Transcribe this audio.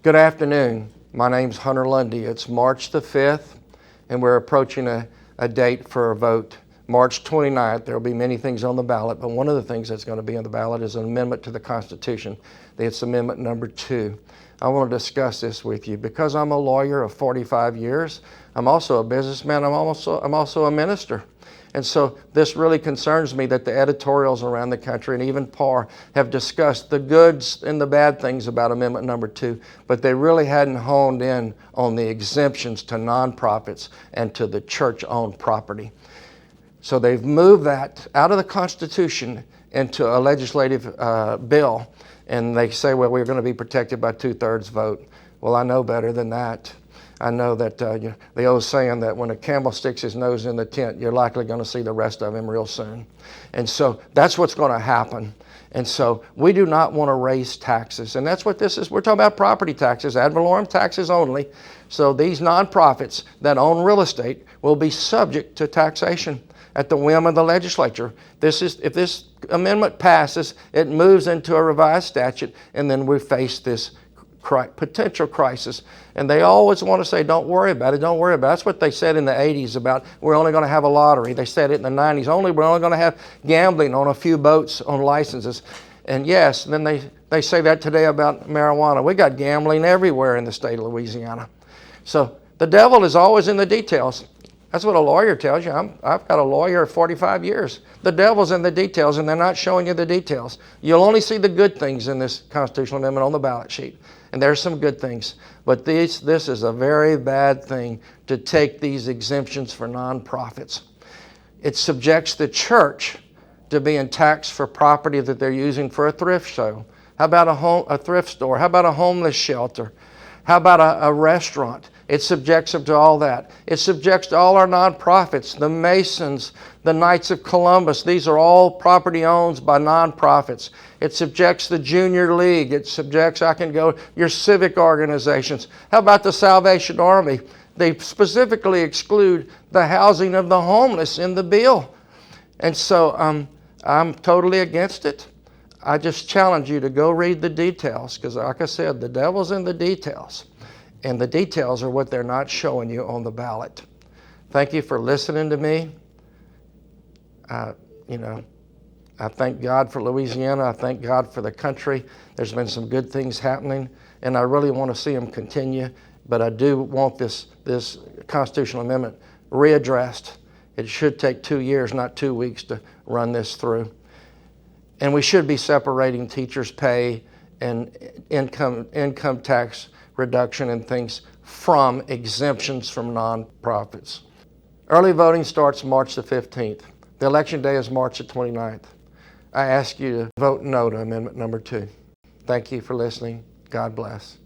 Good afternoon. My name's Hunter Lundy. It's March the 5th, and we're approaching a date for a vote. March 29th, there will be many things on the ballot, but one of the things that's going to be on the ballot is an amendment to the Constitution. It's amendment number 2. I want to discuss this with you because I'm a lawyer of 45 years. I'm also a businessman. I'm also a minister. And so this really concerns me that the editorials around the country and even PAR have discussed the goods and the bad things about amendment number 2, but they really hadn't honed in on the exemptions to nonprofits and to the church-owned property. So they've moved that out of the Constitution into a legislative bill, and they say, well, we're going to be protected by 2/3 vote. Well, I know better than that. I know that the old saying that when a camel sticks his nose in the tent, you're likely going to see the rest of him real soon. And so that's what's going to happen. And so we do not want to raise taxes. And that's what this is. We're talking about property taxes, ad valorem taxes only. So these nonprofits that own real estate will be subject to taxation at the whim of the legislature. If this amendment passes, it moves into a revised statute, and then we face this potential crisis. And they always want to say, don't worry about it, don't worry about it. That's what they said in the 80s about we're only going to have a lottery. They said it in the 90s, we're only going to have gambling on a few boats on licenses. And yes, then they say that today about marijuana. We got gambling everywhere in the state of Louisiana. So the devil is always in the details. That's what a lawyer tells you. I've got a lawyer of 45 years. The devil's in the details, and they're not showing you the details. You'll only see the good things in this constitutional amendment on the ballot sheet. And there's some good things. But this is a very bad thing to take these exemptions for nonprofits. It subjects the church to being taxed for property that they're using for a thrift show. How about a thrift store? How about a homeless shelter? How about a restaurant? It subjects them to all that. It subjects to all our nonprofits, the Masons, the Knights of Columbus. These are all property owned by nonprofits. It subjects the Junior League. It subjects, your civic organizations. How about the Salvation Army? They specifically exclude the housing of the homeless in the bill. And so I'm totally against it. I just challenge you to go read the details because, like I said, the devil's in the details. And the details are what they're not showing you on the ballot. Thank you for listening to me. I thank God for Louisiana. I thank God for the country. There's been some good things happening, and I really want to see them continue. But I do want this constitutional amendment readdressed. It should take 2 years, not 2 weeks, to run this through. And we should be separating teachers' pay and income tax reduction and things from exemptions from nonprofits. Early voting starts March the 15th. The election day is March the 29th. I ask you to vote no to amendment number 2. Thank you for listening. God bless.